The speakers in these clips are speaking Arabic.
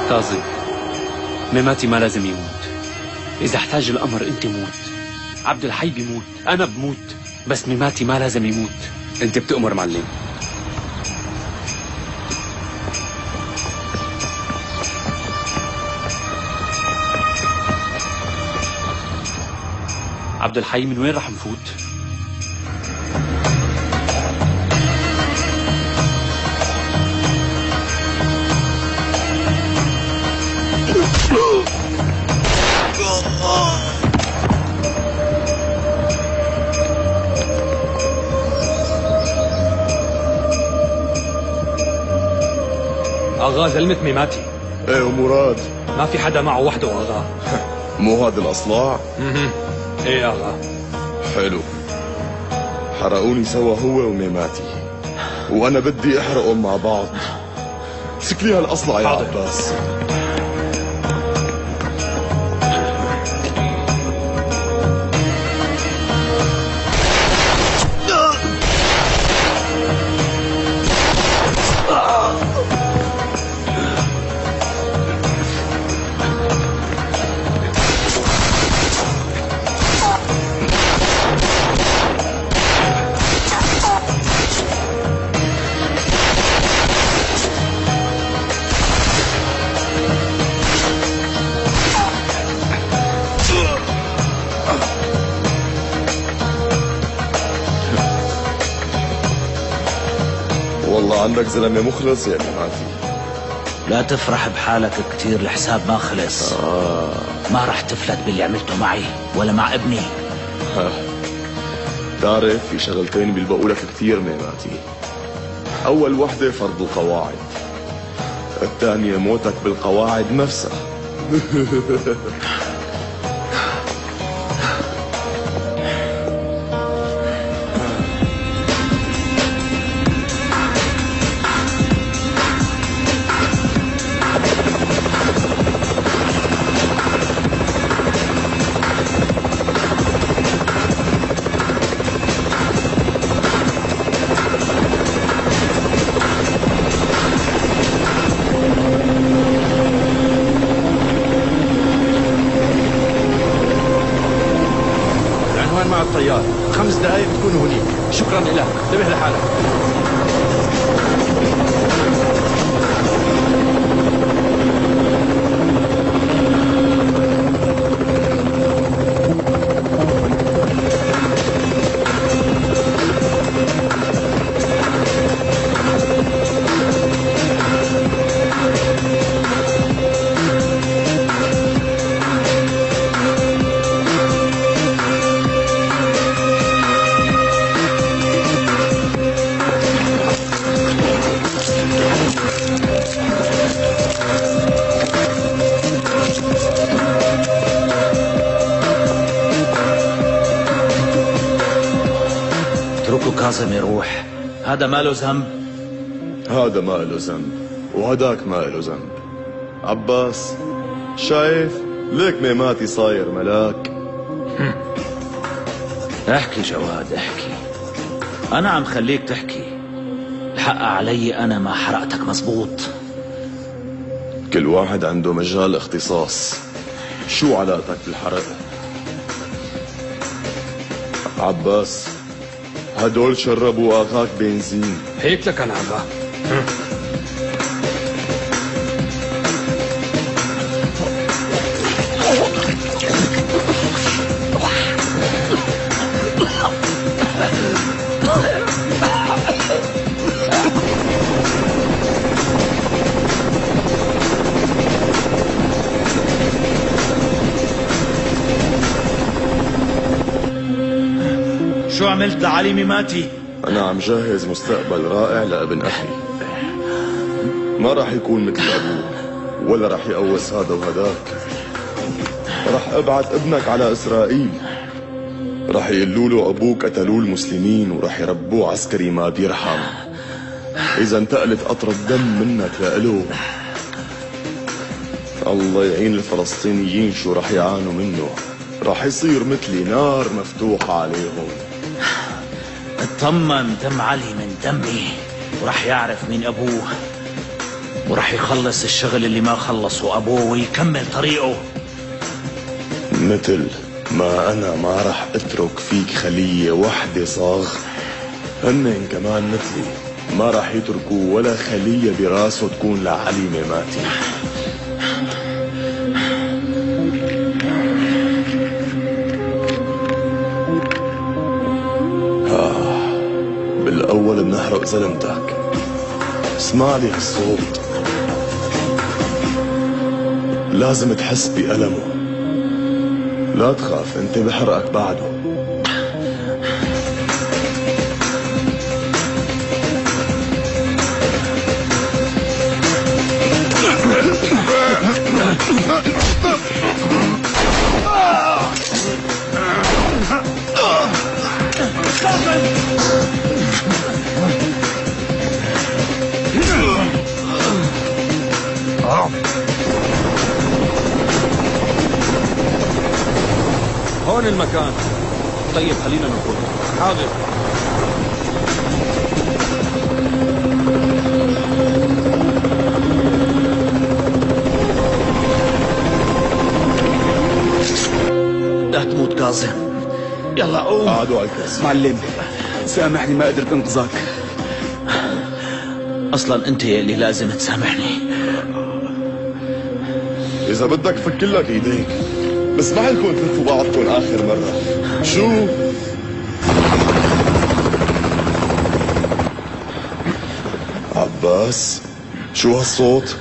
كاظم، ميماتي ما لازم يموت. إذا احتاج الأمر أنت موت، عبد الحي بيموت، أنا بموت، بس ميماتي ما لازم يموت. أنت بتأمر معلم. عبد الحي من وين رح نفوت؟ اغا زلمة ميماتي. ايه ومراد؟ ما في حدا معه وحده اغا. مو هذا الاصلاع؟ ايه اغا. حلو، حرقوني سوا هو وميماتي، وانا بدي احرقهم مع بعض. سكلي هالاصلع يا عباس. والله عندك زلمة مخلص يا ميماتي. لا تفرح بحالك كتير، الحساب ما خلص. ما رح تفلت باللي عملته معي ولا مع ابني. تعرف في شغلتين بيلبقوا لك كتير ميماتي. أول وحدة فرض القواعد، الثانية موتك بالقواعد نفسها. مع الطيار، 5 دقائق بتكونوا هنيك. شكرا لك، انتبه لحالك. كاظم يروح، هذا ما له ذنب. هذا ما له ذنب وهداك ما له ذنب. عباس شايف ليك ميماتي صاير ملاك. احكي جواد احكي، انا عم خليك تحكي. الحق علي انا ما حرقتك مزبوط. كل واحد عنده مجال اختصاص. شو علاقتك بالحرق؟ عباس هدول شربوا اخاك بنزين. هيك لك انا اغا. شو عملت لعلي ميماتي؟ أنا عم جهز مستقبل رائع لابن أخي. ما راح يكون مثل أبوه ولا راح يقوس هذا وهداك. راح أبعت ابنك على إسرائيل، راح يقولوا له أبوك قتلوه المسلمين وراح يربوه عسكري ما بيرحم. إذا انتقلت قطرة دم منك لإله، الله يعين الفلسطينيين شو راح يعانوا منه. راح يصير مثلي نار مفتوحة عليهم. اطمن، دم علي من دمي وراح يعرف مين ابوه. ورح يخلص الشغل اللي ما خلصه أبوه ويكمل طريقه. مثل ما أنا ما رح أترك فيك خلية وحدة صاغ، هن كمان مثلي ما رح يتركوا ولا خلية براسه تكون لعلي ميماتي. بالأول بنحرق ظلمتك. اسمع لي هالصوت، لازم تحس بألمه. لا تخاف، انت بحرقك بعده. هون المكان. طيب خلينا نخرج. حاضر. لا تموت كاظم، يلا قوم. قعدوا على الكرسي. معلم سامحني ما قدرت انقذك. اصلا انت اللي لازم تسامحني. إذا بدك فك لك إيديك، بس ما لكم تلفوا بعضكم آخر مرة. شو؟ عباس، شو هالصوت؟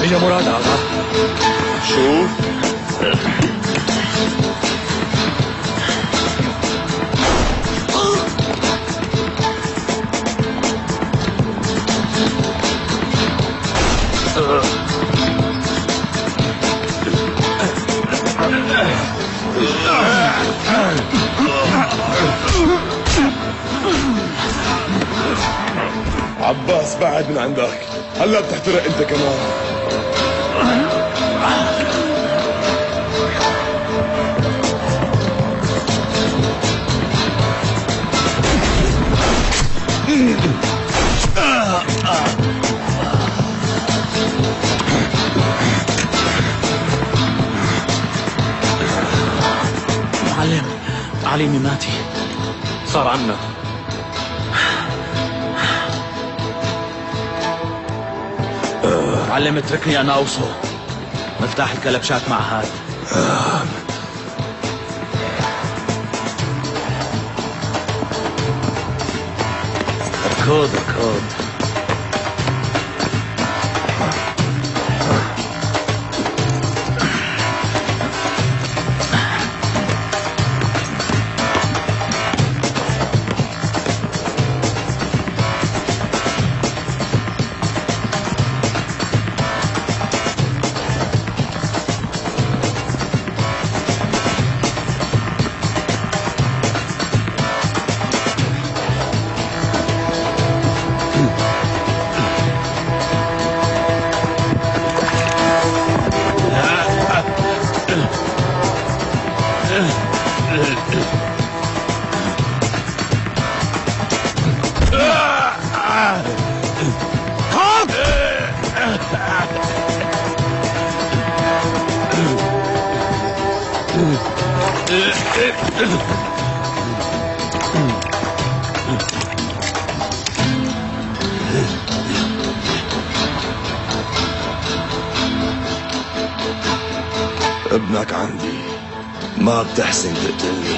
اجا مراد آغا. شو؟ عباس بعد من عندك، هلا بتحترق انت كمان. معلم، علي ميماتي صار عنا. معلم اتركني انا اوصل. مفتاح الكلبشات مع هاد. ركض. ابنك عندي، ما بتحسن تقتلني.